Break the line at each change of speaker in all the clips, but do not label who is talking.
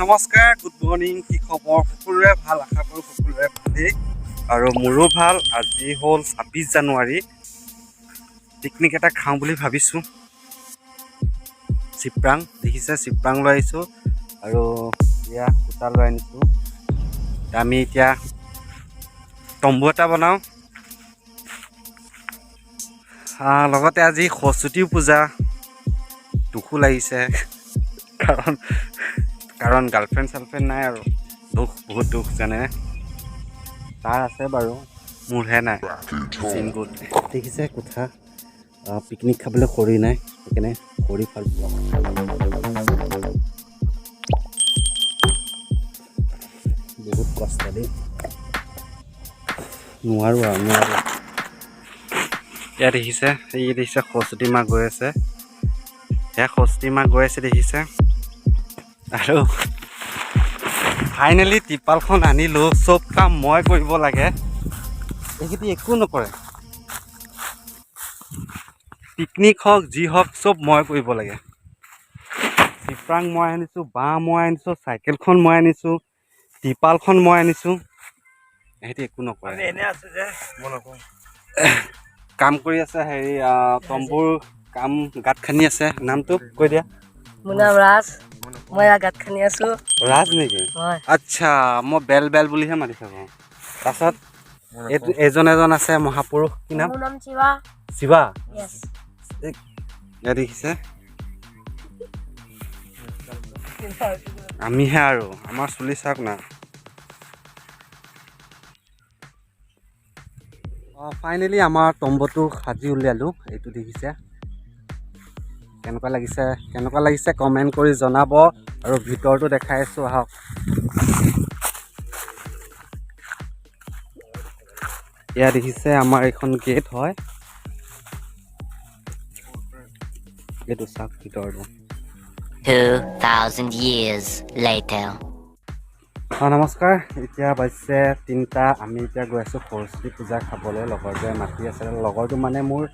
নমস্কাৰ, good morning. কি খবৰ? সকলোৰে ভাল, আশা কৰোঁ সকলোৰে ভালেই আৰু মোৰো ভাল। আজি হ'ল 26 জানুৱাৰী। পিকনিক এটা খাওঁ বুলি ভাবিছোঁ। চিপৰাং দেখিছে, চিপৰাং লৈ আহিছোঁ আৰু এয়া সূতা লৈ আনিছোঁ। আমি এতিয়া তম্বু এটা বনাওঁ। লগতে আজি সৰস্বতী পূজা। দুখো লাগিছে কাৰণ গাৰ্লফ্ৰেণ্ড চাৰ্লফ্ৰেণ্ড নাই আৰু বহুত দুখ জানে। তাৰ আছে বাৰু, মোৰহে নাই। চিনগুড দেখিছে কোঠা। পিকনিক খাবলৈ খৰি নাই, সেইকাৰণে খৰি ভাল পোৱা বহুত কষ্ট দেই, নোৱাৰোঁ। এয়া দেখিছে, এই দেখিছে সৰস্বতী মা গৈ আছে। এয়া সৰস্বতী মা গৈ আছে দেখিছে। আৰু ফাইনেলি টিপালখন আনিলোঁ। চব কাম মই কৰিব লাগে, এইকেইটি একো নকৰে। পিকনিক হওক যি হওক চব মই কৰিব লাগে। চিপৰাং মই আনিছোঁ, বাঁহ মই আনিছোঁ, চাইকেলখন মই আনিছোঁ, টিপালখন মই আনিছোঁ। সিহঁতি একো নকৰে, এনে আছে যে মই নকওঁ। কাম কৰি আছে, হেৰি তম্বুৰ কাম গাঁত খান্দি আছে। নামটো কৈ দিয়া।
মোৰ নাম ৰাজ, মই গাঁত খান্দি আছোঁ।
ৰাজ নেকি? আচ্ছা, মই বেল বুলিহে মাতি থাকোঁ। তাৰপাছত এজন আছে মহাপুৰুষ, কি নাম?
মোৰ নাম শিৱা।
শিৱা দেখিছে। আমিহে আৰু আমাৰ চুলি চাওক না। ফাইনেলি আমাৰ তম্বুটো সাজি উলিয়ালোঁ। এইটো দেখিছে কেনেকুৱা লাগিছে কমেণ্ট কৰি জনাব। আৰু ভিতৰটো দেখাই আছোঁ, আহক। এয়া দেখিছে আমাৰ এইখন গেট হয়। এইটো চাওক ভিতৰটো।
2000 years later.
নমস্কাৰ, এতিয়া বাজিছে 3টা। আমি এতিয়া গৈ আছোঁ সৰস্বতী পূজা খাবলৈ। লগৰটোৱে মাতি আছে। লগৰটো মানে মোৰ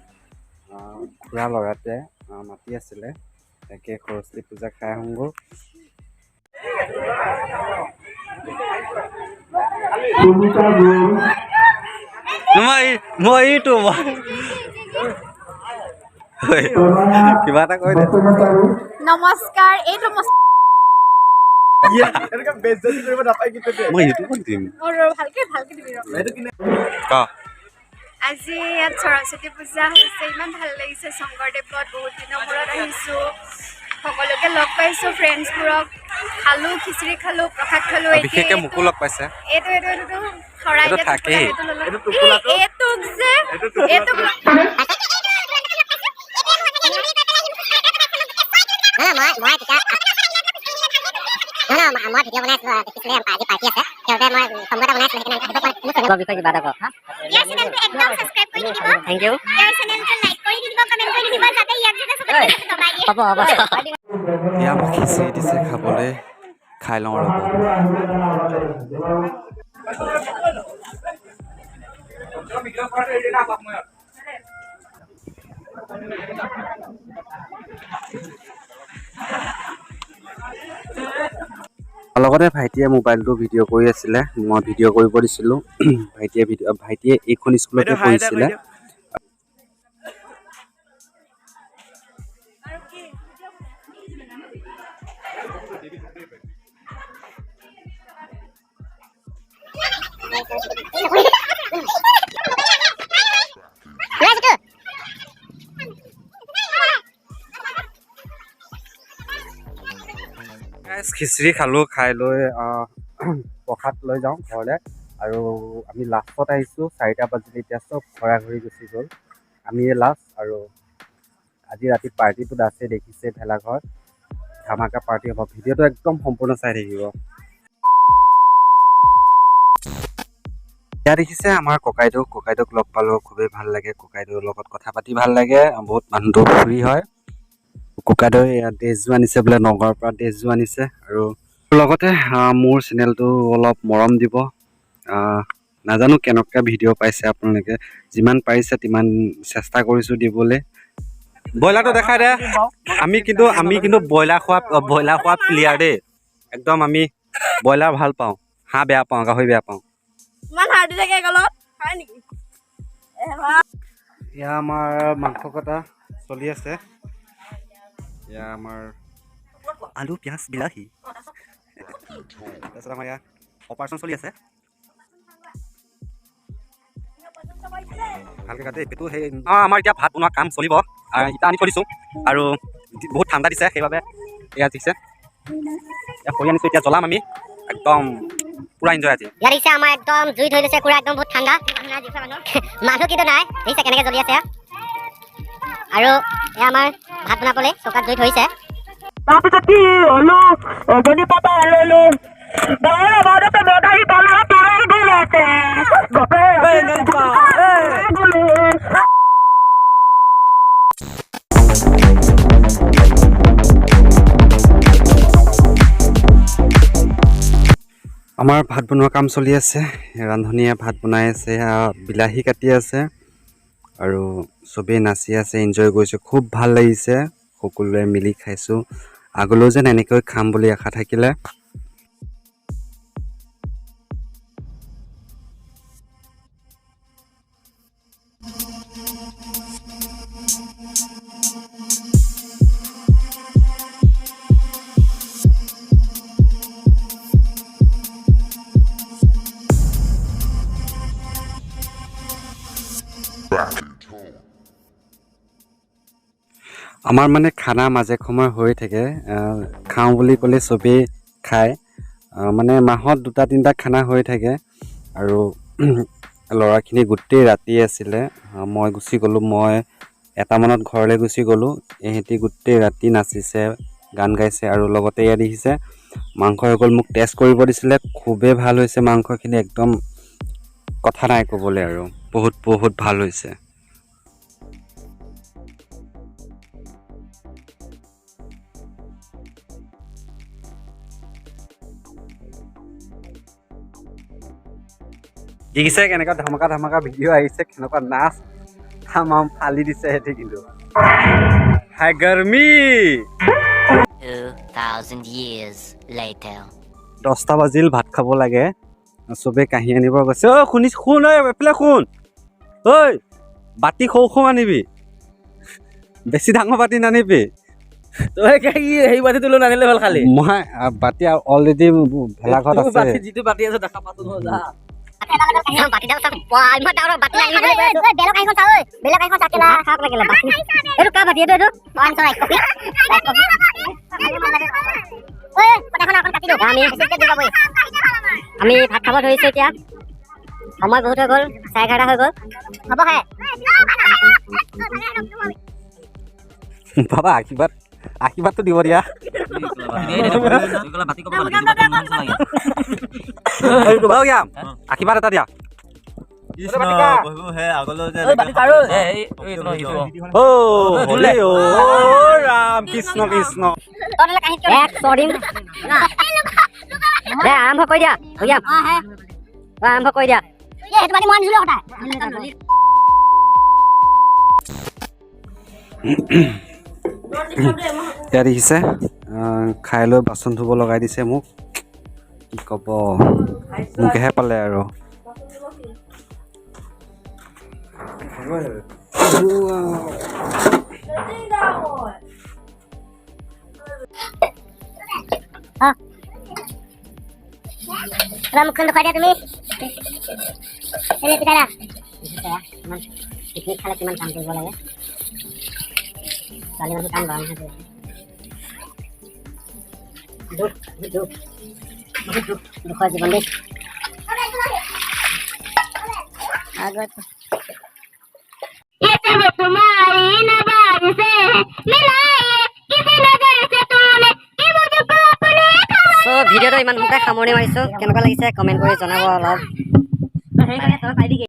খুৰা ল'ৰাটোৱে মাতি আছিলে, তাকে সৰস্বতী পূজা খাই আহোঁগৈ। মই এইটো কিবা এটা কৈ দে।
নমস্কাৰ, এইটো
মই ইউটিউবত দিম।
আজি ইয়াত সৰস্বতী পূজা হৈছে, ইমান ভাল লাগিছে। শংকৰদেৱত বহুত দিনৰ মূৰত আহিছোঁ, সকলোকে লগ পাইছোঁ, ফ্ৰেণ্ডছবোৰক খালোঁ, খিচিৰি খালোঁ, প্ৰসাদ খালোঁ।
বিশেষকৈ মোকো লগ পাইছে।
এইটো শৰাই
থাকেই।
মই ভিডিঅ' বনাইছিলোঁ, দেখিছিলে আজি পাৰ্টি আছে, সেইবাবে মই তম্বু এটা বনাইছিলোঁ। সেইকাৰণে বিষয়ে কিবা এটা কওক। ইয়াৰ চেনেলটো একদম সাবস্ক্ৰাইব কৰি দিব। Thank U. ইয়াৰ চেনেলটো লাইক কৰি দিব, কমেণ্ট কৰি দিব, যাতে ইয়াক যাতে চবে দবাই দিয়ে। হ'ব।
এতিয়া আমাক খিচিৰি দিছে খাবলৈ, খাই লওঁ ৰ'ব। লগতে ভাইটিয়ে মোবাইলটো ভিডিঅ' কৰি আছিলে, মই ভিডিঅ' কৰিব দিছিলোঁ। ভাইটিয়ে এইখন স্কুলতে পঢ়িছিলে। খিচিৰি খালোঁ, খাই লৈ প্ৰসাদ লৈ যাওঁ ঘৰলৈ। আৰু আমি লাষ্টত আহিছোঁ, 4টা বাজিলে। এতিয়া চব ঘৰা ঘৰি গুচি গ'ল, আমিয়ে লাষ্ট। আৰু আজি ৰাতি পাৰ্টিটোত আছে, দেখিছে ভেলাঘৰ ধামাকা পাৰ্টি হ'ব। ভিডিঅ'টো একদম সম্পূৰ্ণ চাই থাকিব। এতিয়া দেখিছে আমাৰ ককাইদেউক লগ পালোঁ, খুবেই ভাল লাগে। ককাইদেউৰ লগত কথা পাতি ভাল লাগে, বহুত মানুহটো ফ্ৰী হয়। ককাইদেউৱে ড্ৰেছযোৰ আনিছে বোলে, নগাঁৱৰ পৰা ড্ৰেছযোৰ আনিছে। আৰু লগতে মোৰ চেনেলটো অলপ মৰম দিব, নাজানো কেনেকুৱা ভিডিঅ' পাইছে আপোনালোকে যিমান পাৰিছে তিমান চেষ্টা কৰিছোঁ দিবলৈ ব্ৰইলাৰটো দেখাই দে আমি কিন্তু ব্ৰইলাৰ খোৱা প্লেয়াৰ দেই একদম আমি ব্ৰইলাৰ ভাল পাওঁ হাঁহ বেয়া পাওঁ গাহৰি বেয়া পাওঁ
ইমান হাৰ্ডি থাকে গলত হয় নেকি
এয়া আমাৰ মাংস কটা চলি আছে এয়া আমাৰ আলু পিঁয়াজ বিলাহী তাৰপিছত আমাৰ ইয়াত অপাৰেশ্যন চলি আছে ভালকৈ কাটে পেটু সেই আমাৰ এতিয়া ভাত বনোৱা কাম চলিব ইটা আনি থৈ দিছোঁ আৰু বহুত ঠাণ্ডা দিছে সেইবাবে এয়া দিছে এয়া খৰি আনিছোঁ এতিয়া জ্বলাম আমি একদম পুৰা এনজয় আজি
ইয়াত দিছে আমাৰ একদম জুই ধৰি লৈছে পুৰা একদম বহুত ঠাণ্ডা মানুহ কিন্তু নাই দেখিছে কেনেকৈ জ্বলি আছে আৰু এয়া আমাৰ ভাত বনাবলৈ চৌকাত জুই ধৰিছে
তাৰপিছত কি হলো এজনী পাপা হলো ডাঙৰ মাজতে মদাহী পালো তোৰে গ'ল আছে
আমাৰ ভাত বনোৱা কাম চলি আছে ৰান্ধনীয়ে ভাত বনাই আছে বিলাহী কাটি আছে আৰু চবেই নাচি আছে এনজয় কৰিছে খুব ভাল লাগিছে সকলোৱে মিলি খাইছোঁ আগলৈও যেন এনেকৈ খাম বুলি আশা থাকিলে আমাৰ মানে খানা মাজে সময় হৈ থাকে খাওঁ বুলি ক'লে চবেই খায় মানে মাহত 2-3টা খানা হৈ থাকে আৰু ল'ৰাখিনি গোটেই ৰাতি আছিলে মই গুচি গ'লোঁ মই 1টামানত ঘৰলৈ গুচি গ'লোঁ এহেঁতি গোটেই ৰাতি নাচিছে গান গাইছে আৰু লগতে ইয়াত দেখিছে মাংস হৈ গ'ল মোক টেষ্ট কৰিব দিছিলে খুবেই ভাল হৈছে মাংসখিনি একদম কথা নাই ক'বলৈ আৰু বহুত ভাল হৈছে দেখিছে কেনেকুৱা ধমাকা ভিডিঅ' আহিছে কেনেকুৱা নাচ তামাম ফালি দিছে সিহঁতে কিন্তু হাই গৰমি
2000 years later
10টা বাজিল ভাত খাব লাগে চবে কাঁহী আনিব গৈছে শুন এইফালে শুন ঐ বাতি সৌ আনিবি বেছি ডাঙৰ বাতি নানিবি
তই সেই বাতিটো লৈ নানিলে ভাল খালি
মই বাতি অলৰেডি ভেলাঘৰত আছে
যিটো বাতি আছে দেখা পাতো যা
বাতিডাল চাওক ইমান ডাঙৰ বাতি আনি বুলি কৈ আছো বেলেগ আইখন চাও বেলেগ আইখন চাকেলা খাক লাগিলে বাতি এইটো কা বাতি এইটো পাঁচশ এক কপি ঐ পটাখন অকণ কাটি দিওঁ আমি ভাত খাব ধৰিছো এতিয়া সময় বহুত হৈ গ'ল 11:30 হৈ গ'ল হ'ব হে
বাবা আশীৰ্বাদটো দিব দিয়া আশীৰ্বাদ এটা দিয়া ৰাম কৃষ্ণ কৃষ্ণ
আৰম্ভ কৰি দিয়া আৰম্ভ কৰি দিয়া
এতিয়া দেখিছে খাই লৈ বাচন ধুব লগাই দিছে মোক কি ক'ব মোকেহে পালে আৰু
মুখখন দেখাই দিয়া তুমি পিকনিক খালে কিমান কাম কৰিব লাগে ছোৱালী মানুহ কাম গৰম দুখৰ জীৱন দেই ভিডিঅ'টো ইমান সোনকালে সামৰণি মাৰিছোঁ কেনেকুৱা লাগিছে কমেণ্ট কৰি জনাব অলপ